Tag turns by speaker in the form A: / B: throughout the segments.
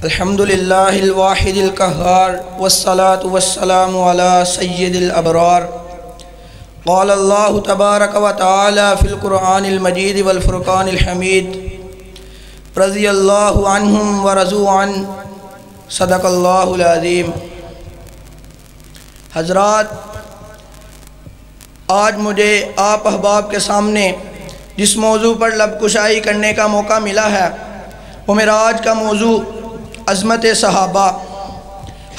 A: الحمدللہ الواحد القہار والصلاة والسلام علی سید الابرار قال اللہ تبارک و تعالی فی القرآن المجید والفرقان الحمید رضی اللہ عنہم ورضوا عنہ صدق اللہ العظیم۔ حضرات، آج مجھے آپ احباب کے سامنے جس موضوع پر لب کشائی کرنے کا موقع ملا ہے وہ میرا آج کا موضوع عظمت صحابہ۔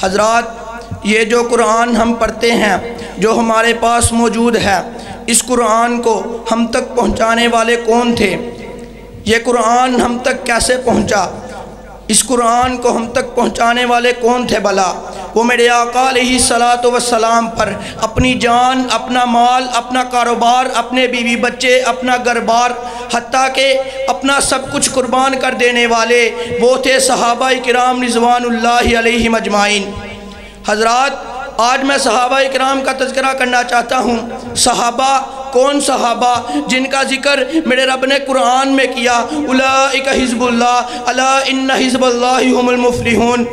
A: حضرات، یہ جو قرآن ہم پڑھتے ہیں، جو ہمارے پاس موجود ہے، اس قرآن کو ہم تک پہنچانے والے کون تھے؟ یہ قرآن ہم تک کیسے پہنچا؟ اس قرآن کو ہم تک پہنچانے والے کون تھے بھلا؟ وہ میرے آقا علیہ الصلاۃ والسلام پر اپنی جان، اپنا مال، اپنا کاروبار، اپنے بیوی بچے، اپنا گھر بار، حتیٰ کہ اپنا سب کچھ قربان کر دینے والے وہ تھے صحابہ کرام رضوان اللہ علیہم اجمعین۔ حضرات، آج میں صحابہ کرام کا تذکرہ کرنا چاہتا ہوں۔ صحابہ کون؟ صحابہ جن کا ذکر میرے رب نے قرآن میں کیا، اولئک حزب اللہ الا ان حزب اللہ هم المفلحون۔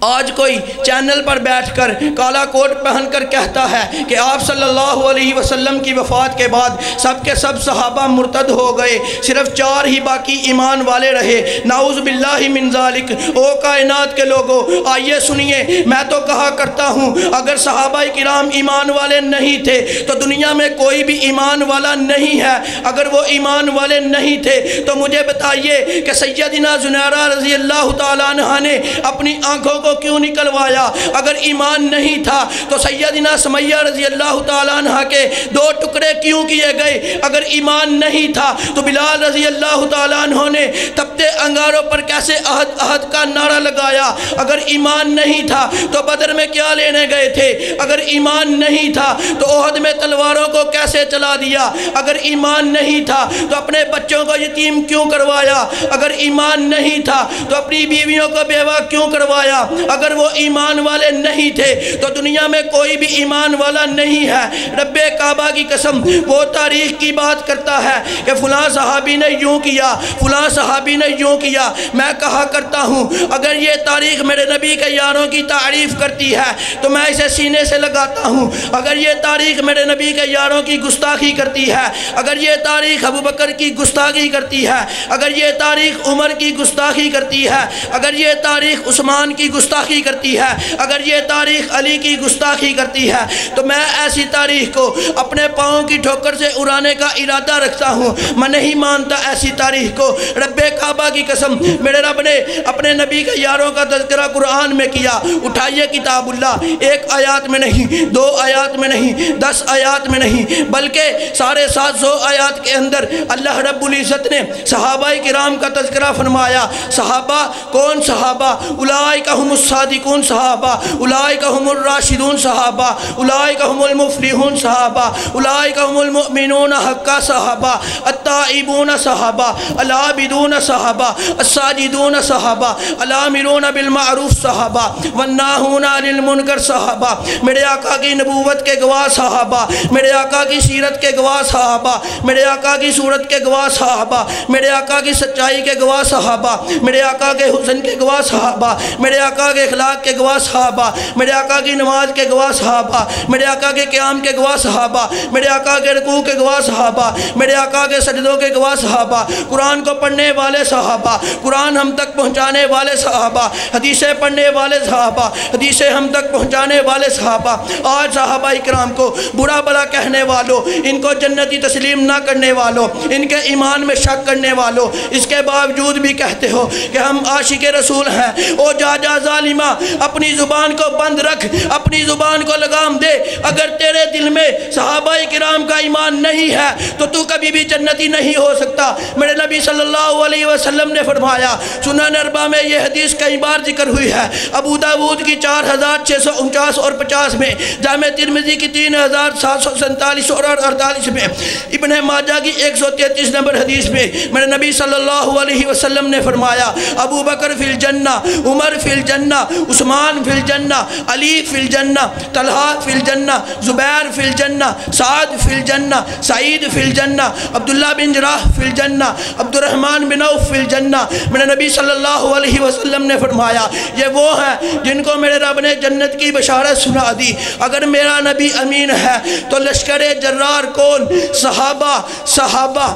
A: آج کوئی چینل پر بیٹھ کر کالا کوٹ پہن کر کہتا ہے کہ آپ صلی اللہ علیہ وسلم کی وفات کے بعد سب کے سب صحابہ مرتد ہو گئے، صرف 4 ہی باقی ایمان والے رہے۔ نعوذ باللہ من ذالک۔ او کائنات کے لوگوں، آئیے سنیے، میں تو کہا کرتا ہوں اگر صحابہ کرام ایمان والے نہیں تھے تو دنیا میں کوئی بھی ایمان والا نہیں ہے۔ اگر وہ ایمان والے نہیں تھے تو مجھے بتائیے کہ سیدنا زنیرہ رضی اللہ تعالیٰ عنہ نے اپنی آنکھوں کو کیوں نکلوایا؟ اگر ایمان نہیں تھا تو سیدنا سمیہ رضی اللہ تعالیٰ عنہ کے 2 ٹکڑے کیوں کیے گئے؟ اگر ایمان نہیں تھا تو بلال رضی اللہ تعالیٰ عنہ نے تپتے انگاروں پر کیسے عہد عہد کا نعرہ لگایا؟ اگر ایمان نہیں تھا تو بدر میں کیا لینے گئے تھے؟ اگر ایمان نہیں تھا تو احد میں تلواروں کو کیسے چلا دیا؟ اگر ایمان نہیں تھا تو اپنے بچوں کو یتیم کیوں کروایا؟ اگر ایمان نہیں تھا تو اپنی بیویوں کو بیوہ کیوں کروایا؟ اگر وہ ایمان والے نہیں تھے تو دنیا میں کوئی بھی ایمان والا نہیں ہے۔ رب کعبہ کی قسم، وہ تاریخ کی بات کرتا ہے کہ فلاں صحابی نے یوں کیا، فلاں صحابی نے یوں کیا۔ میں کہا کرتا ہوں اگر یہ تاریخ میرے نبی کے یاروں کی تعریف کرتی ہے تو میں اسے سینے سے لگاتا ہوں۔ اگر یہ تاریخ میرے نبی کے یاروں کی گستاخی کرتی ہے، اگر یہ تاریخ ابو بکر کی گستاخی کرتی ہے، اگر یہ تاریخ عمر کی گستاخی کرتی ہے، اگر یہ تاریخ عثمان کی گستاخی کرتی ہے، اگر یہ تاریخ علی کی گستاخی کرتی ہے تو میں ایسی تاریخ کو اپنے پاؤں کی ٹھوکر سے اڑانے کا ارادہ رکھتا ہوں۔ میں نہیں مانتا ایسی تاریخ کو۔ رب کعبہ کی قسم، میرے رب نے اپنے نبی کے یاروں کا تذکرہ قرآن میں کیا۔ اٹھائیے کتاب اللہ، 1 آیات میں نہیں، 2 آیات میں نہیں، 10 آیات میں نہیں، بلکہ 750 آیات کے اندر اللہ رب العزت نے صحابہ کرام کا تذکرہ فرمایا۔ صحابہ کون؟ صحابہ اولئک هم الصادقون صحابہ، اولئک هم الراشدون صحابہ، اولئک هم المفلحون صحابہ، اولئک هم المؤمنون حقا صحابہ، التائبون صحابہ، العابدون صحابہ، الساجدون صحابہ، الامرون بالمعروف صحابہ، والناہون عن المنکر صحابہ۔ میرے آقا کی نبوت کے گواہ صحابہ، میرے آقا کی سیرت کے گواہ صحابہ، میرے آقا کی صورت کے گواہ صحابہ، میرے آقا کی سچائی کے گواہ صحابہ، میرے آقا کے حسن کے گواہ صحابہ، میرے آقا کے اخلاق کے گواہ صحابہ، میرے آقا کی نماز کے گواہ صحابہ، میرے آقا کے قیام کے گواہ صحابہ، میرے آقا کے رکوع کے گواہ صحابہ، میرے آقا کے سجدوں کے گواہ صحابہ، قرآن کو پڑھنے والے صحابہ، قرآن ہم تک پہنچانے والے صحابہ، حدیثیں پڑھنے والے صحابہ، حدیثیں ہم تک پہنچانے والے صحابہ۔ آج صحابہ اکرام کو برا بھلا کہنے والوں، ان کو جنتی تسلیم نہ کرنے والوں، ان کے ایمان میں شک کرنے والوں، اس کے باوجود بھی کہتے ہو کہ ہم عاشق رسول ہیں۔ او جا ظالمہ، اپنی زبان کو بند رکھ، اپنی زبان کو لگام دے۔ اگر تیرے دل میں صحابہ کرام کا ایمان نہیں ہے تو کبھی بھی جنتی نہیں ہو سکتا۔ میرے نبی صلی اللہ علیہ وسلم نے فرمایا، سنن اربعہ میں یہ حدیث کئی بار ذکر ہوئی ہے، ابو داود کی 4649 اور 50 میں، جامع ترمذی کی 3747 اور 48 میں، ابن ماجہ کی 133 نمبر حدیث میں میرے نبی صلی اللہ علیہ وسلم نے فرمایا، ابو بکر فی الجنہ، عمر فی الجنہ، عثمان فی الجنہ، علی فی الجنہ، طلحہ فی الجنہ، زبیر فی الجنہ، سعد فی الجنہ، سعید فی الجنہ، عبداللہ بن جراح فی الجنہ، عبد الرحمن بن عوف فی فی الجنہ، میرے نبی صلی اللہ علیہ وسلم نے فرمایا یہ وہ ہیں جن کو میرے رب نے جنت کی بشارت سنا دی۔ اگر میرا نبی امین ہے تو لشکر جرار کون؟ صحابہ